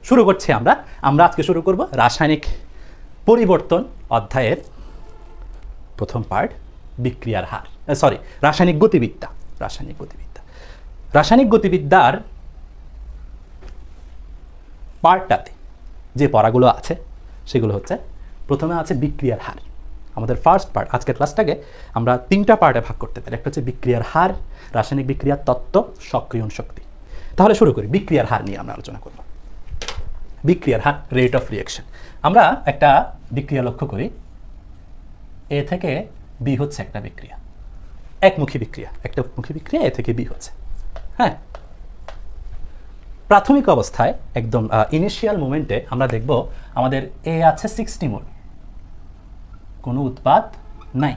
শুরু করছি আমরা আজকে শুরু করব রাসায়নিক পরিবর্তন অধ্যায়ের প্রথম পার্ট বিক্রিয়ার হার রাসায়নিক গতিবিদ্যার পার্টটাতে যে পড়াগুলো আছে সেগুলো হচ্ছে প্রথমে আছে বিক্রিয়ার হার। আমাদের ফার্স্ট পার্ট আজকের ক্লাসটাকে আমরা তিনটা পার্টে ভাগ করতে পারি। একটা হচ্ছে বিক্রিয়ার হার, রাসায়নিক বিক্রিয়ার তত্ত্ব, সক্রিয়ণ শক্তি। তাহলে শুরু করি। বিক্রিয়ার হার নিয়ে আমরা আলোচনা করব। বিক্রিয়ার হার, রেট অফ রিঅ্যাকশন। আমরা একটা বিক্রিয়া লক্ষ্য করি, এ থেকে বি হচ্ছে একটা বিক্রিয়া, একমুখী বিক্রিয়া, এ থেকে বি হচ্ছে। হ্যাঁ, প্রাথমিক অবস্থায় একদম ইনিশিয়াল মোমেন্টে আমরা দেখব আমাদের এ আছে 60 মোল, কোনো উৎপাদ নাই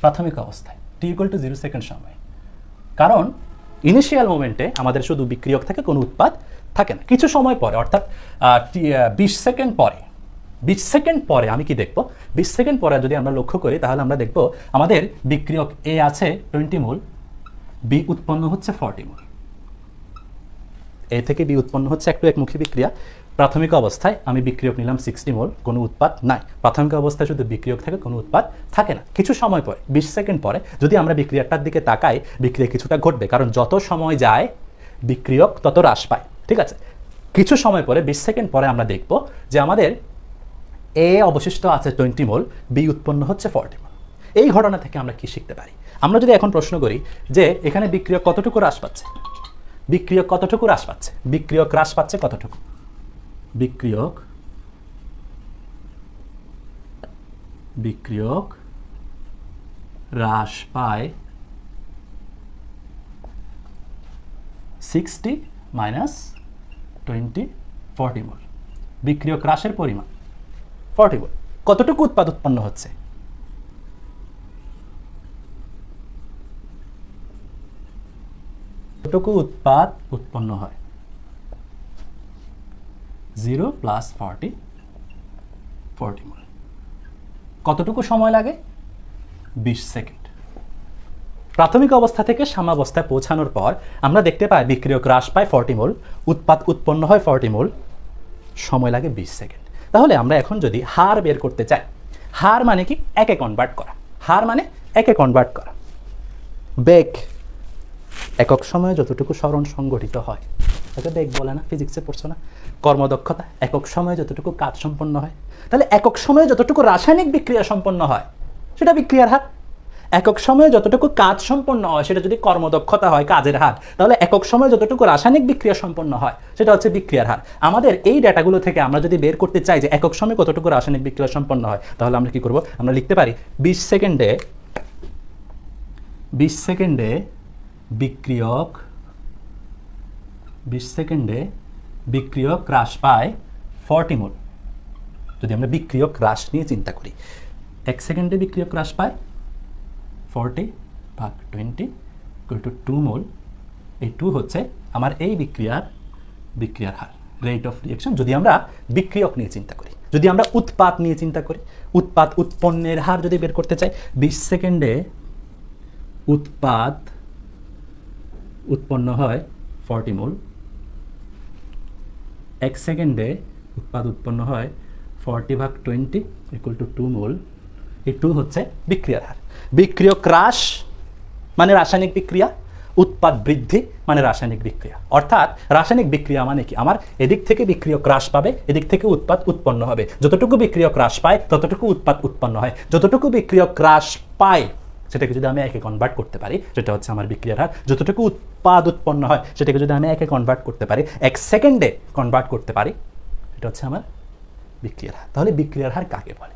প্রাথমিক অবস্থায়, t=0 সেকেন্ড সময়। কারণ ইনিশিয়াল মোমেন্টে আমাদের শুধু বিক্রিয়ক থাকে, কোনো উৎপাদ থাকে না। কিছু সময় পরে, অর্থাৎ 20 সেকেন্ড পরে আমি কি দেখব, 20 সেকেন্ড পরে যদি আমরা লক্ষ্য করি তাহলে আমরা দেখব আমাদের বিক্রিয়ক এ আছে 20 মোল, বি উৎপন্ন হচ্ছে 40 মোল। এ থেকে বি উৎপন্ন হচ্ছে একমুখী বিক্রিয়া। প্রাথমিক অবস্থায় আমি বিক্রিয়ক নিলাম 60 মোল, কোনো উৎপাদ নাই। প্রাথমিক অবস্থায় শুধু বিক্রিয়ক থাকে, কোনো উৎপাদ থাকে না। কিছু সময় পরে, 20 সেকেন্ড পরে যদি আমরা বিক্রিয়াটার দিকে তাকাই, বিক্রিয়া কিছুটা ঘটবে, কারণ যত সময় যায় বিক্রিয়ক তত হ্রাস পায়। ঠিক আছে, কিছু সময় পরে 20 সেকেন্ড পরে আমরা দেখব যে আমাদের এ অবশিষ্ট আছে 20 মোল, বি উৎপন্ন হচ্ছে 40 মোল। এই ঘটনা থেকে আমরা কি শিখতে পারি? আমরা যদি এখন প্রশ্ন করি যে এখানে বিক্রিয়ক কতটুকু হ্রাস পাচ্ছে, বিক্রিয়ক হ্রাস পাচ্ছে কতটুকু? বিক্রিয়ক হ্রাস পায় 60 - 20 40 মোল। বিক্রিয়ক হ্রাসের পরিমাণ 40 মোল। কতটুকু উৎপাদ উৎপন্ন হচ্ছে? কতটুকু উৎপাদ উৎপন্ন হয়? 0 + 40 মোল। কতটুকু সময় লাগে? 20 সেকেন্ড। প্রাথমিক অবস্থা থেকে সাম্যাবস্থায় পৌঁছানোর পর আমরা দেখতে পাই বিক্রিয়ক হ্রাস পায় 40 মোল, উৎপাদ উৎপন্ন হয় 40 মোল, সময় লাগে 20 সেকেন্ড। তাহলে আমরা এখন যদি হার বের করতে চাই, হার মানে কি? একে কনভার্ট করা। বেগ একক সময়ে যতটুকু সরণ সংগঠিত হয়, তাকে বেগ বলে না? ফিজিক্সে পড়ছো না? কর্মদক্ষতা, একক সময়ে যতটুকু কাজ সম্পন্ন হয়। তাহলে একক সময়ে যতটুকু রাসায়নিক বিক্রিয়া সম্পন্ন হয় সেটা বিক্রিয়ার হার। একক সময়ে যতটুকু কাজ সম্পন্ন হয় সেটা যদি কর্মদক্ষতা হয়, কাজের হার, তাহলে একক সময়ে যতটুকু রাসায়নিক বিক্রিয়া সম্পন্ন হয় সেটা হচ্ছে বিক্রিয়ার হার। আমাদের এই ডেটাগুলো থেকে আমরা যদি বের করতে চাই যে একক সময়ে কতটুকু রাসায়নিক বিক্রিয়া সম্পন্ন হয়, তাহলে আমরা কি করব? আমরা লিখতে পারি 20 সেকেন্ডে বিক্রিয়ক হ্রাস পায় 40 মোল। যদি আমরা বিক্রিয়ক হ্রাস নিয়ে চিন্তা করি, 1 সেকেন্ডে বিক্রিয়ক হ্রাস পায় 40/20 = 2 মোল। এই 2 হচ্ছে আমার এই বিক্রিয়ার হার, রেট অফ রিঅ্যাকশন। যদি আমরা বিক্রিয়ক নিয়ে চিন্তা করি, যদি আমরা উৎপাদ নিয়ে চিন্তা করি, উৎপাদ উৎপন্নের হার যদি বের করতে চাই, 20 সেকেন্ডে উৎপাদ উৎপন্ন হয় 40 মোল, 1 সেকেন্ডে উৎপাদ উৎপন্ন হয় 40/20 = 2 মোল। এই 2 হচ্ছে বিক্রিয়ার হার। বিক্রিয়ক হ্রাস মানে রাসায়নিক বিক্রিয়া, উৎপাদ বৃদ্ধি মানে রাসায়নিক বিক্রিয়া। অর্থাৎ রাসায়নিক বিক্রিয়া মানে কি? আমার এদিক থেকে বিক্রিয়ক হ্রাস পাবে, এদিক থেকে উৎপাদ উৎপন্ন হবে। যতটুকু বিক্রিয়ক হ্রাস পায় ততটুকু উৎপাদ উৎপন্ন হয়। যতটুকু বিক্রিয়ক হ্রাস পায় সেটাকে যদি আমি একে কনভার্ট করতে পারি, সেটা হচ্ছে আমার বিক্রিয়ার হার। যতটুকু উৎপাদ উৎপন্ন হয় সেটাকে যদি আমি একে কনভার্ট করতে পারি, 1 সেকেন্ডে কনভার্ট করতে পারি, এটা হচ্ছে আমার বিক্রিয়ার হার। তাহলে বিক্রিয়ার হার কাকে বলে?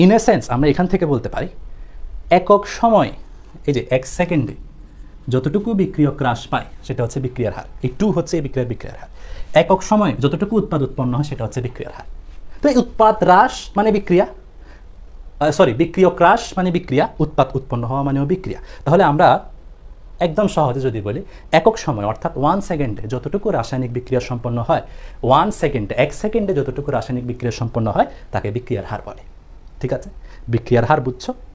ইন এ সেন্স আমরা এখান থেকে বলতে পারি একক সময়, এই যে 1 সেকেন্ডে যতটুকু বিক্রিয়ক হ্রাস পায় সেটা হচ্ছে বিক্রিয়ার হার। এই 2 হচ্ছে এই বিক্রিয়ার হার। একক সময় যতটুকু উৎপাদ উৎপন্ন হয় সেটা হচ্ছে বিক্রিয়ার হার। তো এই উৎপাদ হ্রাস মানে বিক্রিয়া, বিক্রিয়ক হ্রাস মানে বিক্রিয়া, উৎপাদ উৎপন্ন হওয়া মানেও বিক্রিয়া। তাহলে আমরা একদম সহজে যদি বলি, একক সময় অর্থাৎ 1 সেকেন্ডে যতটুকু রাসায়নিক বিক্রিয়া সম্পন্ন হয়, 1 সেকেন্ডে যতটুকু রাসায়নিক বিক্রিয়া সম্পন্ন হয় তাকে বিক্রিয়ার হার বলে। ঠিক আছে, বিক্রিয়ার হার বুঝছো?